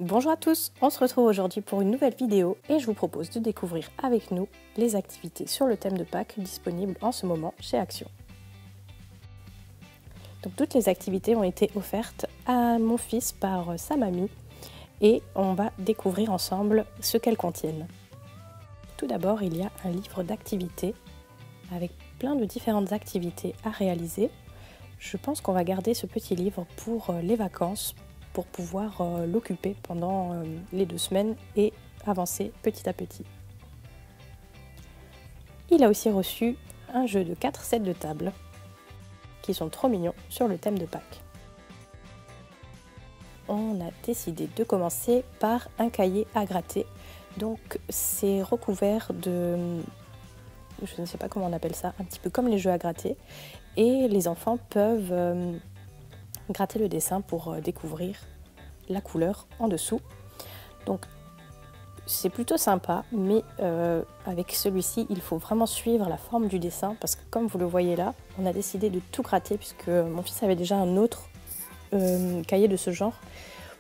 Bonjour à tous, on se retrouve aujourd'hui pour une nouvelle vidéo et je vous propose de découvrir avec nous les activités sur le thème de Pâques disponibles en ce moment chez Action. Donc toutes les activités ont été offertes à mon fils par sa mamie et on va découvrir ensemble ce qu'elles contiennent. Tout d'abord, il y a un livre d'activités avec plein de différentes activités à réaliser. Je pense qu'on va garder ce petit livre pour les vacances, pour pouvoir l'occuper pendant les 2 semaines et avancer petit à petit. Il a aussi reçu un jeu de 4 sets de table qui sont trop mignons sur le thème de Pâques. On a décidé de commencer par un cahier à gratter. Donc c'est recouvert de, je ne sais pas comment on appelle ça, un petit peu comme les jeux à gratter. Et les enfants peuvent gratter le dessin pour découvrir la couleur en dessous. Donc c'est plutôt sympa, mais avec celui-ci il faut vraiment suivre la forme du dessin parce que comme vous le voyez là, on a décidé de tout gratter puisque mon fils avait déjà un autre cahier de ce genre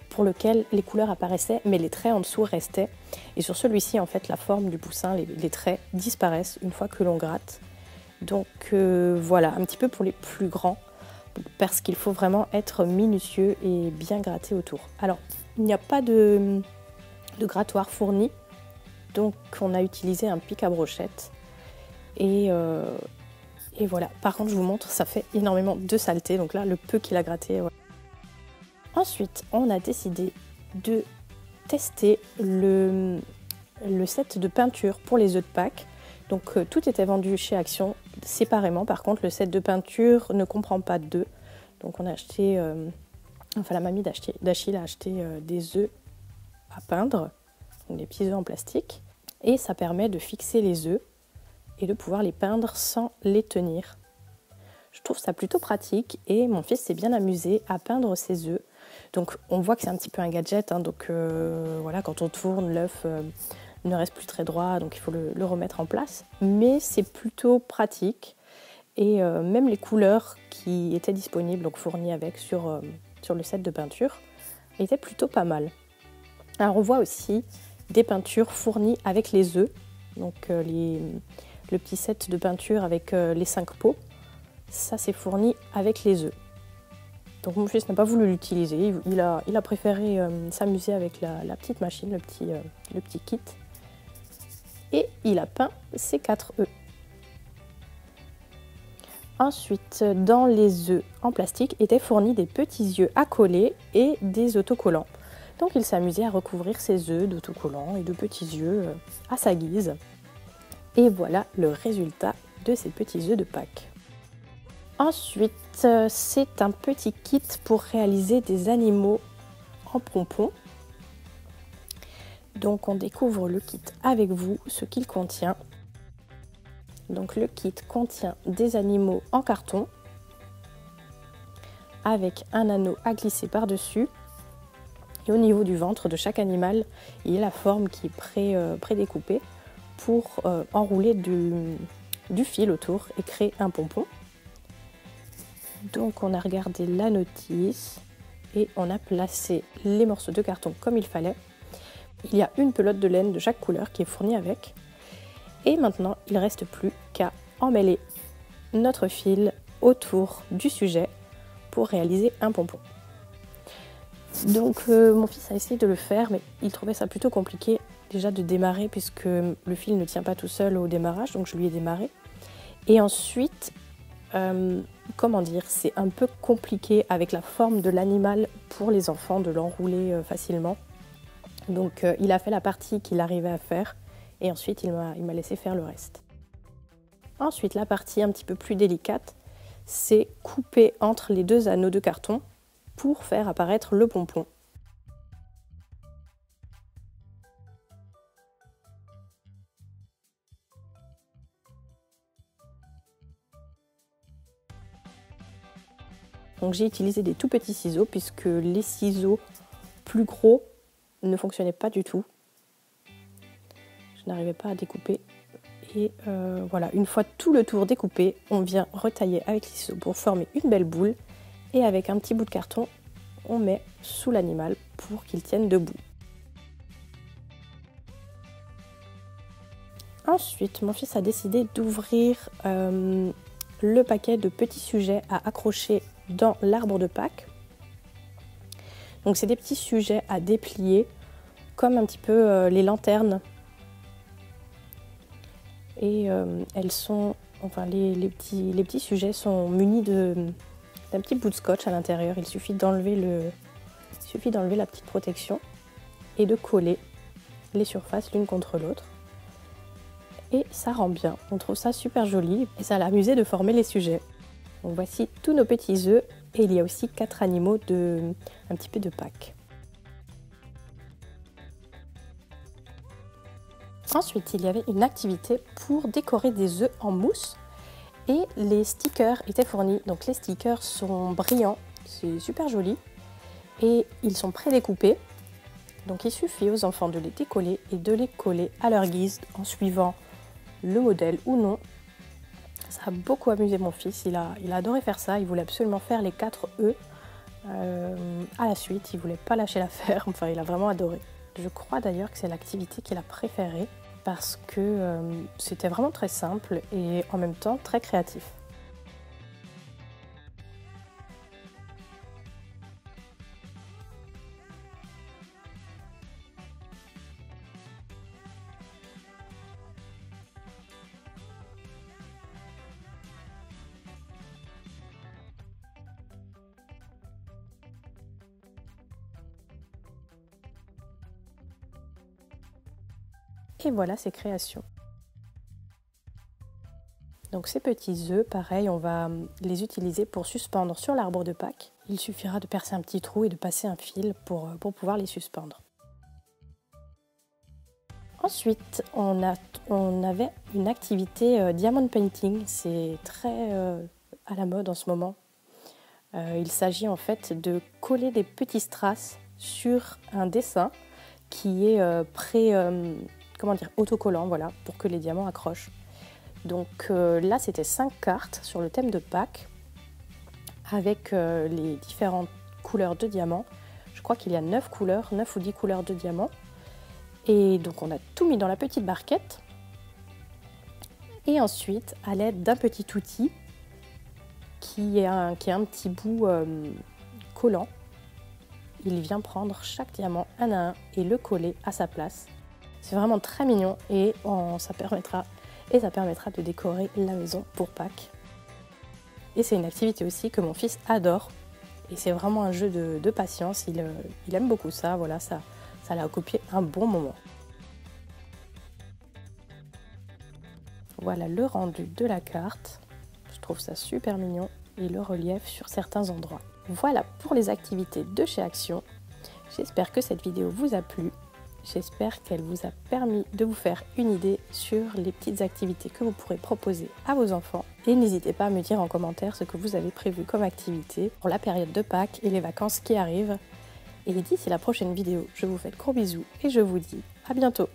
pour lequel les couleurs apparaissaient mais les traits en dessous restaient, et sur celui-ci en fait la forme du poussin, les traits disparaissent une fois que l'on gratte. Donc voilà, un petit peu pour les plus grands, parce qu'il faut vraiment être minutieux et bien gratter autour. Alors, il n'y a pas de grattoir fourni, donc on a utilisé un pic à brochette. Et voilà, par contre je vous montre, ça fait énormément de saleté, donc là le peu qu'il a gratté. Voilà. Ensuite, on a décidé de tester le set de peinture pour les œufs de Pâques. Donc tout était vendu chez Action séparément. Par contre, le set de peinture ne comprend pas d'œufs. Donc on a acheté, la mamie d'Achille a acheté des œufs à peindre, donc des petits œufs en plastique. Et ça permet de fixer les œufs et de pouvoir les peindre sans les tenir. Je trouve ça plutôt pratique et mon fils s'est bien amusé à peindre ses œufs. Donc on voit que c'est un petit peu un gadget, hein, donc voilà, quand on tourne, l'œuf ne reste plus très droit, donc il faut le remettre en place. Mais c'est plutôt pratique et même les couleurs qui étaient disponibles, donc fournies avec sur le set de peinture, étaient plutôt pas mal. Alors on voit aussi des peintures fournies avec les œufs, donc le petit set de peinture avec les 5 pots, ça c'est fourni avec les œufs. Donc mon fils n'a pas voulu l'utiliser, il a préféré s'amuser avec la petite machine, le petit kit. Et il a peint ses 4 œufs. Ensuite, dans les œufs en plastique étaient fournis des petits yeux à coller et des autocollants. Donc il s'est amusé à recouvrir ses œufs d'autocollants et de petits yeux à sa guise. Et voilà le résultat de ces petits œufs de Pâques. Ensuite, c'est un petit kit pour réaliser des animaux en pompons. Donc on découvre le kit avec vous, ce qu'il contient. Donc le kit contient des animaux en carton avec un anneau à glisser par-dessus. Et au niveau du ventre de chaque animal, il y a la forme qui est prédécoupée pour enrouler du fil autour et créer un pompon. Donc on a regardé la notice et on a placé les morceaux de carton comme il fallait. Il y a une pelote de laine de chaque couleur qui est fournie avec. Et maintenant, il ne reste plus qu'à emmêler notre fil autour du sujet pour réaliser un pompon. Donc mon fils a essayé de le faire, mais il trouvait ça plutôt compliqué déjà de démarrer puisque le fil ne tient pas tout seul au démarrage, donc je lui ai démarré. Et ensuite, c'est un peu compliqué avec la forme de l'animal pour les enfants de l'enrouler facilement. Donc il a fait la partie qu'il arrivait à faire et ensuite il m'a laissé faire le reste. Ensuite, la partie un petit peu plus délicate, c'est couper entre les 2 anneaux de carton pour faire apparaître le pompon. Donc j'ai utilisé des tout petits ciseaux puisque les ciseaux plus gros ne fonctionnaient pas du tout. Je n'arrivais pas à découper. Et voilà, une fois tout le tour découpé, on vient retailler avec les ciseaux pour former une belle boule. Et avec un petit bout de carton, on met sous l'animal pour qu'il tienne debout. Ensuite, mon fils a décidé d'ouvrir le paquet de petits sujets à accrocher dans l'arbre de Pâques. Donc c'est des petits sujets à déplier, comme un petit peu les lanternes. Et elles sont, enfin les petits sujets sont munis d'un petit bout de scotch à l'intérieur. Il suffit d'enlever la petite protection et de coller les surfaces l'une contre l'autre. Et ça rend bien, on trouve ça super joli et ça l'a amusé de former les sujets. Donc voici tous nos petits œufs et il y a aussi 4 animaux un petit peu de Pâques. Ensuite, il y avait une activité pour décorer des œufs en mousse et les stickers étaient fournis. Donc les stickers sont brillants, c'est super joli et ils sont prédécoupés. Donc il suffit aux enfants de les décoller et de les coller à leur guise en suivant le modèle ou non. Ça a beaucoup amusé mon fils, il a adoré faire ça, il voulait absolument faire les 4 œufs à la suite, il voulait pas lâcher l'affaire, enfin il a vraiment adoré. Je crois d'ailleurs que c'est l'activité qu'il a préférée parce que c'était vraiment très simple et en même temps très créatif. Et voilà ses créations. Donc ces petits œufs, pareil, on va les utiliser pour suspendre sur l'arbre de Pâques. Il suffira de percer un petit trou et de passer un fil pour pouvoir les suspendre. Ensuite, on avait une activité diamond painting, c'est très à la mode en ce moment. Il s'agit en fait de coller des petits strass sur un dessin qui est autocollant, voilà, pour que les diamants accrochent. Donc là, c'était 5 cartes sur le thème de Pâques avec les différentes couleurs de diamants. Je crois qu'il y a 9 ou 10 couleurs de diamants. Et donc on a tout mis dans la petite barquette. Et ensuite, à l'aide d'un petit outil qui est un petit bout collant, il vient prendre chaque diamant un à un et le coller à sa place. C'est vraiment très mignon et ça permettra de décorer la maison pour Pâques. Et c'est une activité aussi que mon fils adore. Et c'est vraiment un jeu de patience, il aime beaucoup ça, voilà, ça l'a occupé un bon moment. Voilà le rendu de la carte, je trouve ça super mignon et le relief sur certains endroits. Voilà pour les activités de chez Action. J'espère que cette vidéo vous a plu. J'espère qu'elle vous a permis de vous faire une idée sur les petites activités que vous pourrez proposer à vos enfants. Et n'hésitez pas à me dire en commentaire ce que vous avez prévu comme activité pour la période de Pâques et les vacances qui arrivent. Et d'ici la prochaine vidéo, je vous fais de gros bisous et je vous dis à bientôt.